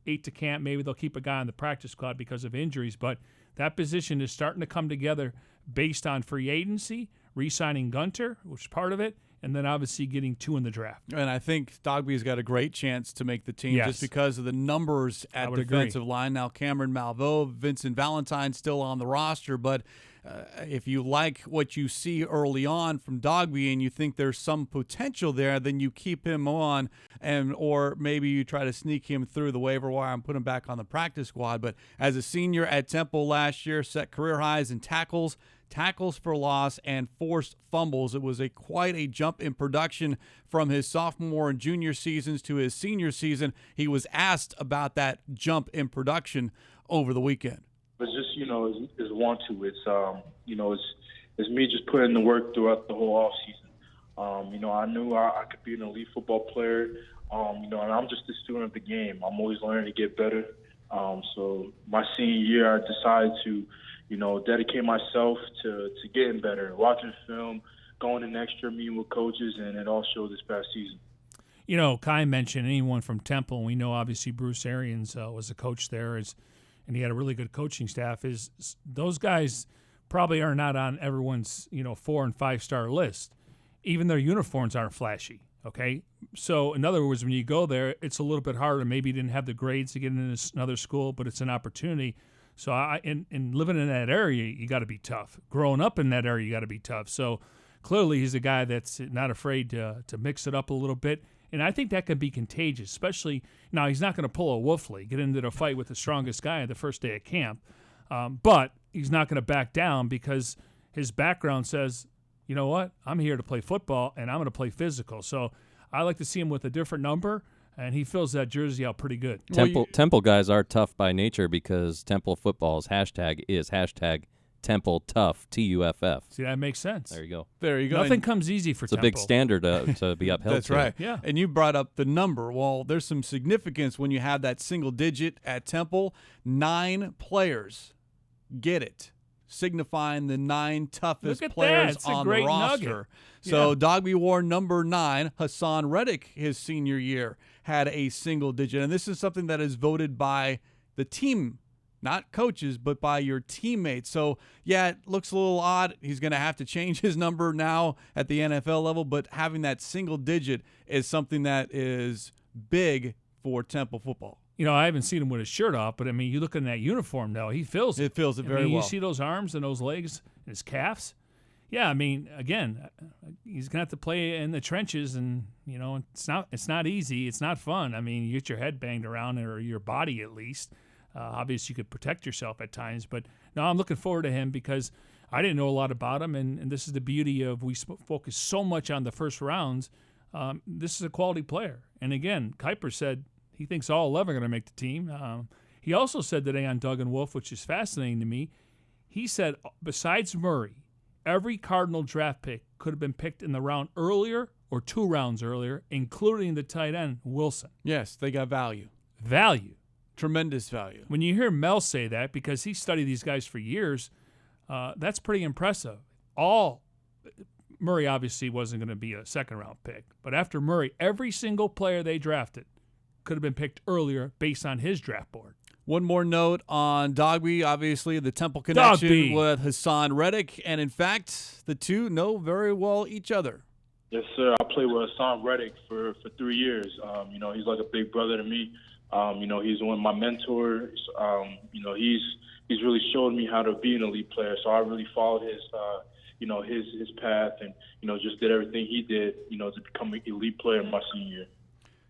8 to camp. Maybe they'll keep a guy on the practice squad because of injuries. But that position is starting to come together based on free agency, re-signing Gunter, which is part of it, and then obviously getting 2 in the draft. And I think Dogbe's got a great chance to make the team just because of the numbers at defensive line. Now Cameron Malveaux, Vincent Valentine still on the roster, but if you like what you see early on from Dogbe and you think there's some potential there, then you keep him on, or maybe you try to sneak him through the waiver wire and put him back on the practice squad. But as a senior at Temple last year, set career highs in tackles for loss, and forced fumbles. It was quite a jump in production from his sophomore and junior seasons to his senior season. He was asked about that jump in production over the weekend. It's just, is want to. It's me just putting in the work throughout the whole off season. I knew I could be an elite football player. And I'm just a student of the game. I'm always learning to get better. So my senior year, I decided to dedicate myself to getting better, watching film, going in extra, meeting with coaches, and it all showed this past season. Kai mentioned anyone from Temple, and we know obviously Bruce Arians was a coach there, and he had a really good coaching staff. Those guys probably are not on everyone's 4- and 5-star list. Even their uniforms aren't flashy, okay? So in other words, when you go there, it's a little bit harder. Maybe you didn't have the grades to get into another school, but it's an opportunity. So in living in that area, you got to be tough. Growing up in that area, you got to be tough. So clearly he's a guy that's not afraid to mix it up a little bit. And I think that can be contagious, especially now he's not going to pull a Wolfley, get into the fight with the strongest guy the first day of camp. But he's not going to back down because his background says, you know what, I'm here to play football and I'm going to play physical. So I like to see him with a different number. And he fills that jersey out pretty good. Temple guys are tough by nature because Temple football's hashtag is Temple Tough, TUFF. See, that makes sense. There you go. Nothing comes easy for Temple. It's a big standard to be upheld. That's right. Yeah. And you brought up the number. Well, there's some significance when you have that single digit at Temple. 9 players get it, signifying the 9 toughest players on the roster. Nugget. So Dogbe wore number 9. Hasan Redick, his senior year, had a single digit. And this is something that is voted by the team, not coaches, but by your teammates. So, yeah, it looks a little odd. He's going to have to change his number now at the NFL level, but having that single digit is something that is big for Temple football. I haven't seen him with his shirt off, but, you look in that uniform now, he fills it. It fills it very well. You see those arms and those legs and his calves? Yeah, again, he's going to have to play in the trenches, and, it's not easy. It's not fun. You get your head banged around, or your body at least. Obviously, you could protect yourself at times. But, no, I'm looking forward to him because I didn't know a lot about him, and this is the beauty of we focus so much on the first rounds. This is a quality player. And, again, Kuiper said he thinks all 11 are going to make the team. He also said today on Doug and Wolf, which is fascinating to me, he said besides Murray, every Cardinal draft pick could have been picked in the round earlier or 2 rounds earlier, including the tight end, Wilson. Yes, they got value. Value. Tremendous value. When you hear Mel say that, because he studied these guys for years, that's pretty impressive. Murray obviously wasn't going to be a second-round pick, but after Murray, every single player they drafted could have been picked earlier based on his draft board. One more note on Dogbe, obviously the Temple connection with Hasan Redick, and in fact, the two know very well each other. Yes, sir. I played with Hasan Redick for 3 years. He's like a big brother to me. He's one of my mentors. He's really showed me how to be an elite player. So I really followed his path, and just did everything he did, to become an elite player in my senior year.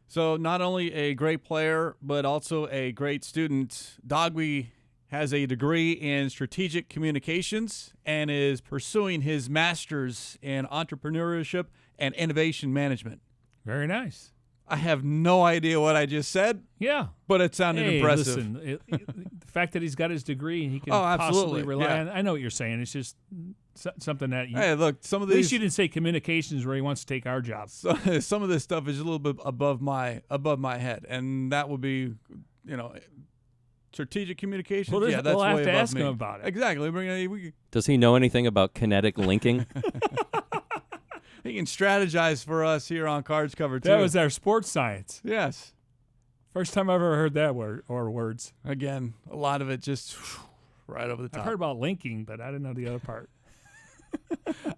So not only a great player, but also a great student. Dogbe has a degree in strategic communications and is pursuing his master's in entrepreneurship and innovation management. Very nice. I have no idea what I just said. Yeah. But it sounded impressive. Listen, the fact that he's got his degree and he can possibly rely on, I know what you're saying. It's just something that you... Hey, look, some of these... At least you didn't say communications where he wants to take our job. Some of this stuff is a little bit above my head, and that would be, strategic communications. Well, that's we'll have way to above ask me. him about it. Exactly. Does he know anything about kinetic linking? He can strategize for us here on Cards Cover too. That was our sports science. Yes. First time I've ever heard that word or words. Again, a lot of it just right over the top. I've heard about linking, but I didn't know the other part.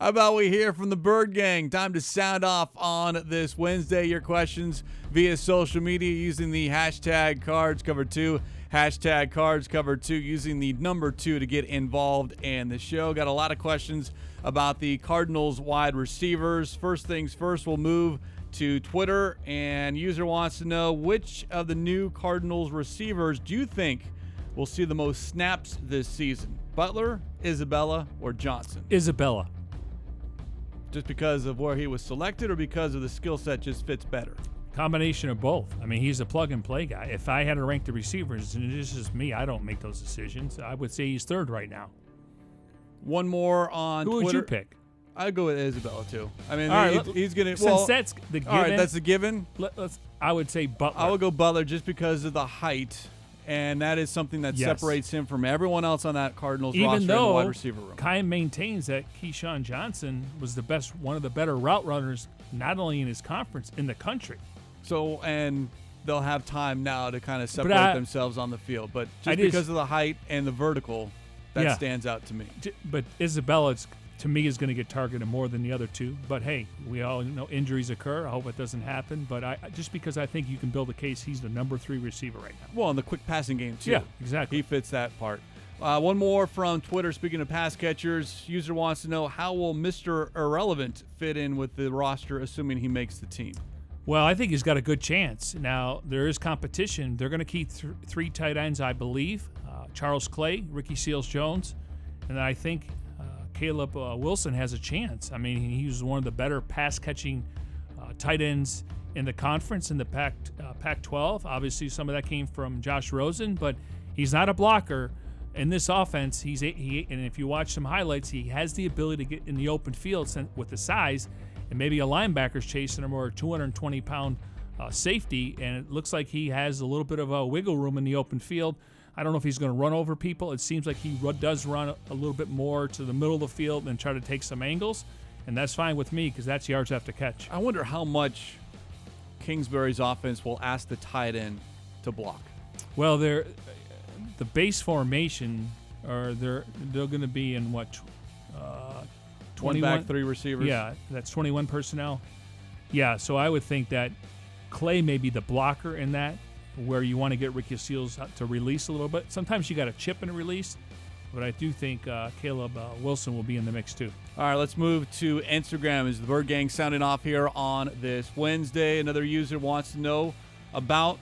How about we hear from the Bird Gang? Time to sound off on this Wednesday. Your questions via social media using the hashtag CardsCover2. Hashtag CardsCover2 using the number 2 to get involved in the show. Got a lot of questions about the Cardinals wide receivers. First things first, we'll move to Twitter, and user wants to know which of the new Cardinals receivers do you think will see the most snaps this season? Butler, Isabella, or Johnson? Isabella. Just because of where he was selected or because of the skill set just fits better? Combination of both. I mean, he's a plug-and-play guy. If I had to rank the receivers, and this is me, I don't make those decisions, I would say he's third right now. One more on Who Twitter. would you pick? I'd go with Isabella, too. I mean, All right, he's going to... Since that's the given... All right, that's the given. I would say Butler. I would go Butler just because of the height, and that is something that separates him from everyone else on that Cardinals roster in the wide receiver room. Kai maintains that Keyshawn Johnson was one of the better route runners, not only in his conference, in the country. So, and they'll have time now to kind of separate themselves on the field. But just because of the height and the vertical, that stands out to me. But Isabella, to me, is going to get targeted more than the other two. But, hey, we all know injuries occur. I hope it doesn't happen. But just because I think you can build a case, he's the number 3 receiver right now. Well, in the quick passing game, too. Yeah, exactly. He fits that part. One more from Twitter. Speaking of pass catchers, user wants to know, how will Mr. Irrelevant fit in with the roster, assuming he makes the team? Well, I think he's got a good chance. Now, there is competition. They're going to keep 3 tight ends, I believe. Charles Clay, Ricky Seals-Jones, and I think Caleb Wilson has a chance. I mean, he was one of the better pass-catching tight ends in the conference, in the Pac-12. Obviously, some of that came from Josh Rosen, but he's not a blocker. In this offense, and if you watch some highlights, he has the ability to get in the open field with the size, and maybe a linebacker's chasing him or a 220-pound safety, and it looks like he has a little bit of a wiggle room in the open field. I don't know if he's going to run over people. It seems like he does run a little bit more to the middle of the field and try to take some angles, and that's fine with me because that's yards after catch. I wonder how much Kingsbury's offense will ask the tight end to block. Well, the base formation, they're going to be in what? 21 1 back, 3 receivers. Yeah, that's 21 personnel. Yeah, so I would think that Clay may be the blocker in that, where you want to get Ricky Seals to release a little bit. Sometimes you got a chip and a release, but I do think Caleb Wilson will be in the mix too. All right, let's move to Instagram. Is the Bird Gang sounding off here on this Wednesday? Another user wants to know about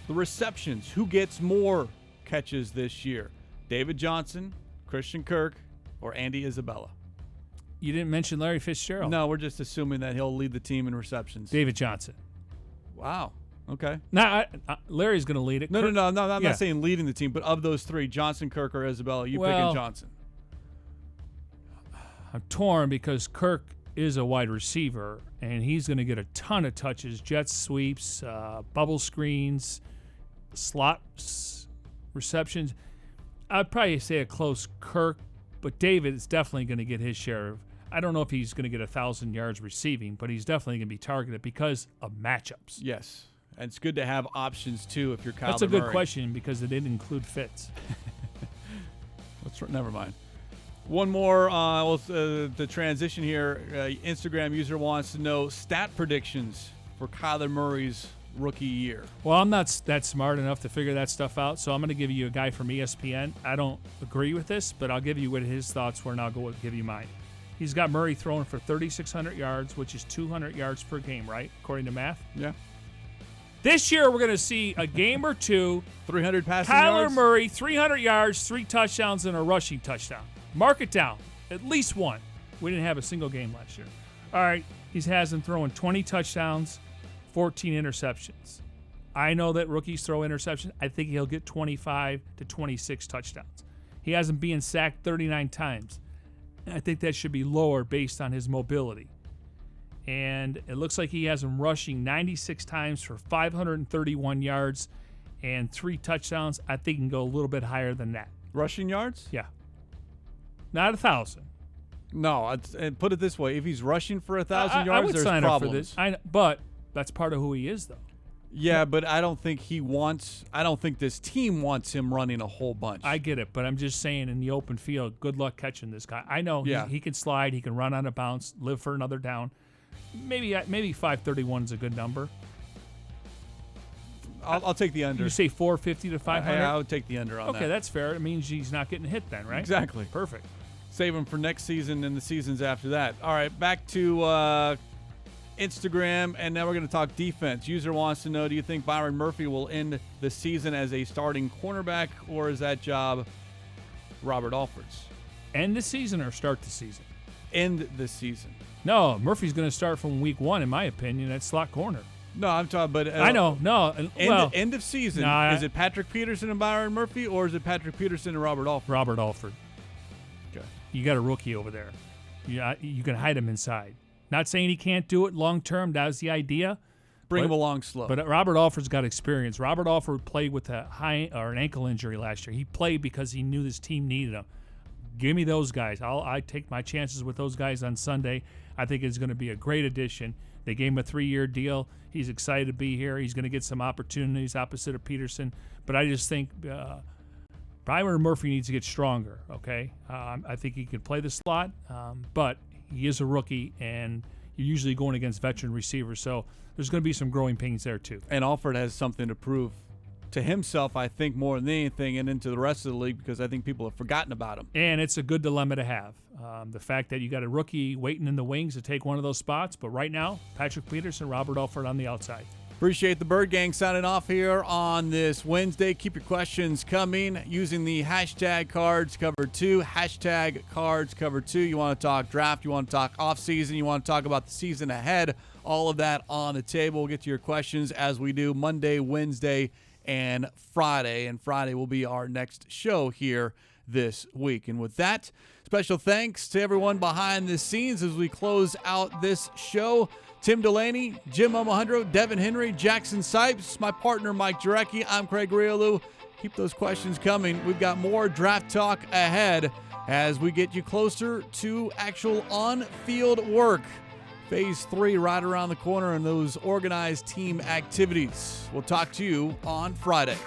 the receptions. Who gets more catches this year? David Johnson, Christian Kirk, or Andy Isabella? You didn't mention Larry Fitzgerald. No, we're just assuming that he'll lead the team in receptions. David Johnson. Wow. Okay. Now, Larry's going to lead it. No. I'm not saying leading the team, but of those 3, Johnson, Kirk, or Isabella, you picking Johnson? I'm torn because Kirk is a wide receiver, and he's going to get a ton of touches, jet sweeps, bubble screens, slot receptions. I'd probably say a close Kirk, but David is definitely going to get his share of. I don't know if he's going to get 1,000 yards receiving, but he's definitely going to be targeted because of matchups. Yes. And it's good to have options, too, if you're Kyler Murray. That's a good question because it didn't include Fitz. Never mind. One more, the transition here. Instagram user wants to know stat predictions for Kyler Murray's rookie year. Well, I'm not that smart enough to figure that stuff out, so I'm going to give you a guy from ESPN. I don't agree with this, but I'll give you what his thoughts were, and I'll give you mine. He's got Murray throwing for 3,600 yards, which is 200 yards per game, right, according to math? Yeah. This year, we're going to see a game or two. 300 passing yards? Kyler Murray, 300 yards, 3 touchdowns, and a rushing touchdown. Mark it down. At least one. We didn't have a single game last year. All right, he has him throwing 20 touchdowns, 14 interceptions. I know that rookies throw interceptions. I think he'll get 25 to 26 touchdowns. He hasn't been sacked 39 times. I think that should be lower based on his mobility. And it looks like he has him rushing 96 times for 531 yards and 3 touchdowns. I think he can go a little bit higher than that. Rushing yards? Yeah. Not 1,000. No, and put it this way. If he's rushing for 1,000 yards, I would there's sign problems. up for this. But that's part of who he is, though. Yeah, but I don't think this team wants him running a whole bunch. I get it, but I'm just saying in the open field, good luck catching this guy. I know he can slide, he can run on a bounce, live for another down. Maybe 531 is a good number. I'll take the under. You say 450 to 500? I would take the under on that. Okay, that's fair. It means he's not getting hit then, right? Exactly. Perfect. Save him for next season and the seasons after that. All right, back to Instagram, and now we're going to talk defense. User wants to know, do you think Byron Murphy will end the season as a starting cornerback, or is that job Robert Alford's? End the season or start the season? End the season. No, Murphy's going to start from week 1, in my opinion, at slot corner. No, I'm talking about... I know, no. End of season. Is it Patrick Peterson and Byron Murphy, or is it Patrick Peterson and Robert Alford? Robert Alford. Okay. You got a rookie over there. You can hide him inside. Not saying he can't do it long term. That was the idea. Bring him along slow. But Robert Alford's got experience. Robert Alford played with an ankle injury last year. He played because he knew this team needed him. Give me those guys. I take my chances with those guys on Sunday. I think it's going to be a great addition. They gave him a 3-year deal. He's excited to be here. He's going to get some opportunities opposite of Peterson. But I just think Byron Murphy needs to get stronger, okay? I think he could play the slot, but he is a rookie, and you're usually going against veteran receivers. So there's going to be some growing pains there too. And Alford has something to prove to himself, I think, more than anything, and into the rest of the league, because I think people have forgotten about him. And it's a good dilemma to have. The fact that you got a rookie waiting in the wings to take one of those spots, but right now, Patrick Peterson, Robert Alford on the outside. Appreciate the Bird Gang signing off here on this Wednesday. Keep your questions coming using the hashtag CardsCover2, hashtag CardsCover2. You want to talk draft, you want to talk offseason, you want to talk about the season ahead, all of that on the table. We'll get to your questions as we do Monday, Wednesday, and Friday. And Friday will be our next show here this week. And with that, special thanks to everyone behind the scenes as we close out this show. Tim Delaney, Jim Omohundro, Devin Henry, Jackson Sipes, my partner Mike Jurecki. I'm Craig Grialou. Keep those questions coming. We've got more draft talk ahead as we get you closer to actual on-field work. Phase 3 right around the corner and those organized team activities. We'll talk to you on Friday.